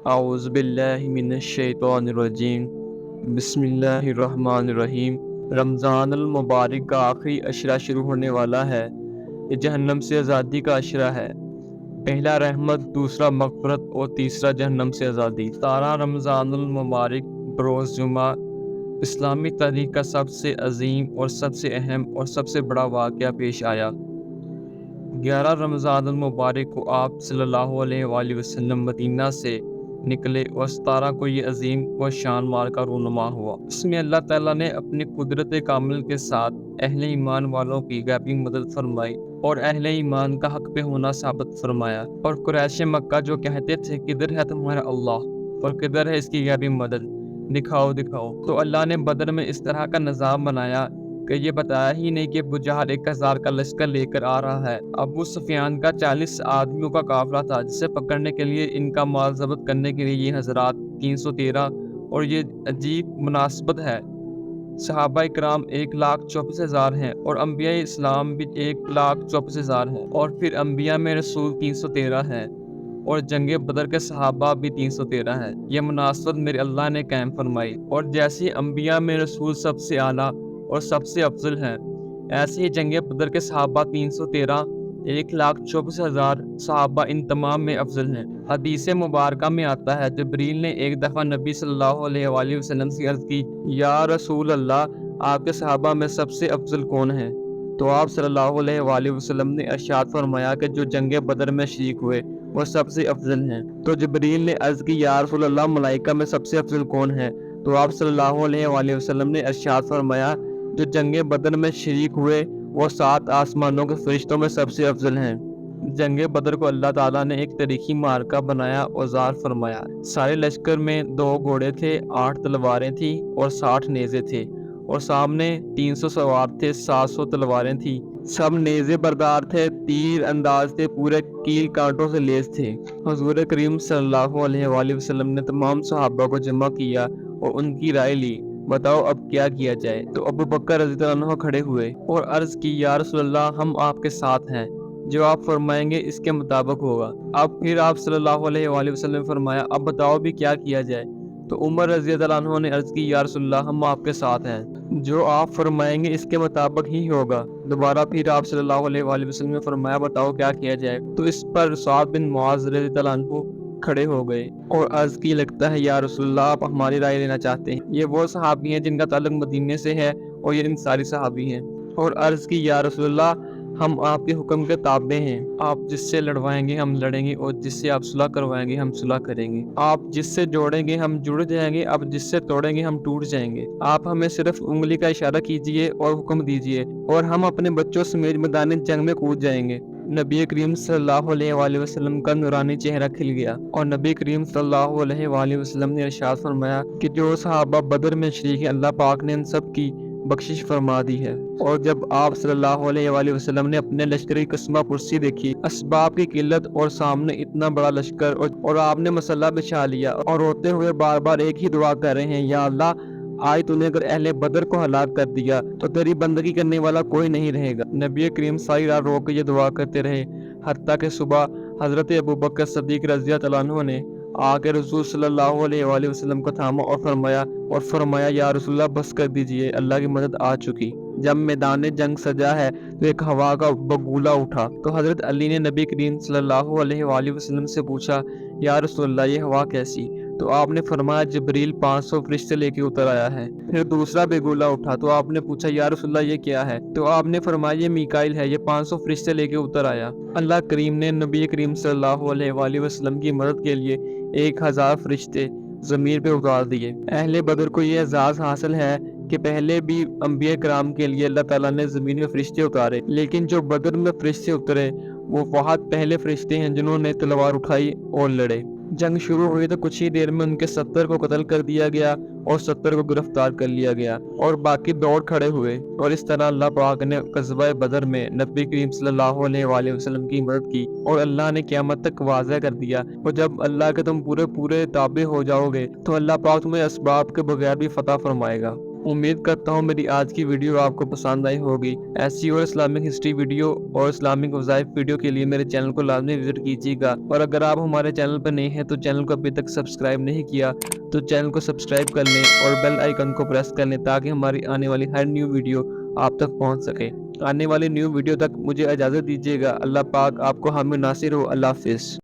اعوذ باللہ من الشیطان الرجیم، بسم اللہ الرحمن الرحیم۔ رمضان المبارک کا آخری عشرہ شروع ہونے والا ہے۔ یہ جہنم سے آزادی کا عشرہ ہے۔ پہلا رحمت، دوسرا مغفرت اور تیسرا جہنم سے آزادی۔ 17 رمضان المبارک بروز جمعہ اسلامی تاریخ کا سب سے عظیم اور سب سے اہم اور سب سے بڑا واقعہ پیش آیا۔ 11 رمضان المبارک کو آپ صلی اللہ علیہ وآلہ وسلم مدینہ سے نکلے اور 17 کو یہ عظیم و شان مارکہ رونما ہوا۔ اس میں اللہ تعالیٰ نے اپنی قدرت کامل کے ساتھ اہل ایمان والوں کی غیبی مدد فرمائی اور اہل ایمان کا حق پہ ہونا ثابت فرمایا۔ اور قریش مکہ جو کہتے تھے کدھر ہے تمہارا اللہ اور کدھر ہے اس کی غیبی مدد، دکھاؤ دکھاؤ، تو اللہ نے بدر میں اس طرح کا نظام بنایا کہ یہ بتایا ہی نہیں کہ ابو جہل 1000 کا لشکر لے کر آ رہا ہے۔ ابو سفیان کا 40 آدمیوں کا قافلہ تھا جسے پکڑنے کے لیے، ان کا مال ضبط کرنے کے لیے یہ حضرات 313، اور یہ عجیب مناسبت ہے، صحابہ اکرام 1,34,000 ہیں اور انبیاء اسلام بھی 1,34,000 ہیں، اور پھر انبیاء میں رسول 313 ہیں اور جنگ بدر کے صحابہ بھی 313 ہیں۔ یہ مناسبت میرے اللہ نے قائم فرمائی، اور جیسے انبیاء میں رسول سب سے اعلیٰ اور سب سے افضل ہیں، ایسے ہی جنگ بدر کے صحابہ 313، 1,24,000 صحابہ ان تمام میں افضل ہیں۔ حدیث مبارکہ میں آتا ہے جبریل نے ایک دفعہ نبی صلی اللہ علیہ وآلہ وسلم سے عرض کی، یا رسول اللہ، آپ کے صحابہ میں سب سے افضل کون ہیں؟ تو آپ صلی اللہ علیہ وآلہ وسلم نے ارشاد فرمایا کہ جو جنگ بدر میں شریک ہوئے وہ سب سے افضل ہیں۔ تو جبریل نے عرض کی، یا رسول اللہ، ملائکہ میں سب سے افضل کون ہیں؟ تو آپ صلی اللہ علیہ وآلہ وسلم نے ارشاد فرمایا، جو جنگ بدر میں شریک ہوئے وہ 7 آسمانوں کے فرشتوں میں سب سے افضل ہیں۔ جنگ بدر کو اللہ تعالیٰ نے ایک تاریخی معرکہ بنایا، اوزار فرمایا۔ سارے لشکر میں 2 گھوڑے تھے، 8 تلواریں تھیں اور 60 نیزے تھے، اور سامنے 300 سوار تھے، 700 تلواریں تھیں، سب نیزے بردار تھے، تیر انداز تھے، پورے کیل کانٹوں سے لیس تھے۔ حضور کریم صلی اللہ علیہ وآلہ وسلم نے تمام صحابہ کو جمع کیا اور ان کی رائے لی، بتاؤ اب کیا کیا جائے؟ تو ابو بکر رضی اللہ عنہ کھڑے ہوئے اور عرض کی، یا رسول اللہ، ہم آپ کے ساتھ ہیں، جو آپ فرمائیں گے اس کے مطابق ہوگا۔ اب پھر آپ صلی اللہ علیہ وآلہ وسلم نے فرمایا، اب بتاؤ بھی کیا کیا جائے؟ تو عمر رضی اللہ عنہ نے عرض کی، یا رسول اللہ، ہم آپ کے ساتھ ہیں، جو آپ فرمائیں گے اس کے مطابق ہی ہوگا۔ دوبارہ پھر آپ صلی اللہ علیہ وآلہ وسلم نے فرمایا، بتاؤ کیا کیا جائے؟ تو اس پر سعد بن معاذ رضی اللہ عنہ کھڑے ہو گئے اور عرض کی، لگتا ہے یا رسول اللہ آپ ہماری رائے لینا چاہتے ہیں۔ یہ وہ صحابی ہیں جن کا تعلق مدینے سے ہے اور یہ انصاری صحابی ہیں، اور عرض کی، یا رسول اللہ، ہم آپ کے حکم کے تابع ہیں، آپ جس سے لڑوائیں گے ہم لڑیں گے، اور جس سے آپ صلح کروائیں گے ہم صلح کریں گے، آپ جس سے جوڑیں گے ہم جڑ جائیں گے، آپ جس سے توڑیں گے ہم ٹوٹ جائیں گے، آپ ہمیں صرف انگلی کا اشارہ کیجئے اور حکم دیجئے اور ہم اپنے بچوں سمیت میدان جنگ میں کود جائیں گے۔ نبی کریم صلی اللہ علیہ وآلہ وسلم کا نورانی چہرہ کھل گیا اور نبی کریم صلی اللہ علیہ وآلہ وسلم نے ارشاد فرمایا کہ جو صحابہ بدر میں شریک ہیں، اللہ پاک نے ان سب کی بخشش فرما دی ہے۔ اور جب آپ صلی اللہ علیہ وآلہ وسلم نے اپنے لشکر کی قسمہ پرسی دیکھی، اسباب کی قلت اور سامنے اتنا بڑا لشکر، اور آپ نے مسلح بچھا لیا اور روتے ہوئے بار بار ایک ہی دعا کر رہے ہیں، یا اللہ، آج تو نے اگر اہل بدر کو ہلاک کر دیا تو تیری بندگی کرنے والا کوئی نہیں رہے گا۔ نبی کریم ساری رات رو کے یہ دعا کرتے رہے، حتیٰ کہ صبح حضرت ابوبکر صدیق رضی اللہ عنہ نے آ کے رسول صلی اللہ علیہ وآلہ وسلم کو تھاما اور فرمایا، یا رسول اللہ، بس کر دیجئے، اللہ کی مدد آ چکی۔ جب میدان جنگ سجا ہے تو ایک ہوا کا بگولا اٹھا، تو حضرت علی نے نبی کریم صلی اللہ علیہ وآلہ وسلم سے پوچھا، یا رسول اللہ، یہ ہوا کیسی؟ تو آپ نے فرمایا، جبریل 500 فرشتے لے کے اتر آیا ہے۔ پھر دوسرا بگولا اٹھا تو آپ نے پوچھا، یا رسول اللہ، یہ کیا ہے؟ تو آپ نے فرمایا، یہ میکائیل ہے، یہ 500 فرشتے لے کے اتر آیا۔ اللہ کریم نے نبی کریم صلی اللہ علیہ وآلہ وسلم کی مدد کے لیے 1000 فرشتے زمین پہ اتار دیے۔ اہل بدر کو یہ اعزاز حاصل ہے کہ پہلے بھی انبیاء کرام کے لیے اللہ تعالیٰ نے زمین میں فرشتے اتارے، لیکن جو بدر میں فرشتے اترے وہ بہت پہلے فرشتے ہیں جنہوں نے تلوار اٹھائی اور لڑے۔ جنگ شروع ہوئی تو کچھ ہی دیر میں ان کے 70 کو قتل کر دیا گیا اور 70 کو گرفتار کر لیا گیا، اور باقی دوڑ کھڑے ہوئے، اور اس طرح اللہ پاک نے غزوہ بدر میں نبی کریم صلی اللہ علیہ وآلہ وسلم کی مدد کی، اور اللہ نے قیامت تک واضح کر دیا، اور جب اللہ کے تم پورے تابع ہو جاؤ گے تو اللہ پاک تمہیں اسباب کے بغیر بھی فتح فرمائے گا۔ امید کرتا ہوں میری آج کی ویڈیو آپ کو پسند آئی ہوگی۔ ایسی اور اسلامک ہسٹری ویڈیو اور اسلامک وظائف ویڈیو کے لیے میرے چینل کو لازمی وزٹ کیجیے گا، اور اگر آپ ہمارے چینل پر نئے ہیں تو چینل کو ابھی تک سبسکرائب نہیں کیا تو چینل کو سبسکرائب کر لیں اور بیل آئیکن کو پریس کر لیں تاکہ ہماری آنے والی ہر نیو ویڈیو آپ تک پہنچ سکے۔ آنے والی نیو ویڈیو تک مجھے اجازت دیجیے گا۔ اللہ پاک آپ کو حامی ناصر ہو۔ اللہ حافظ۔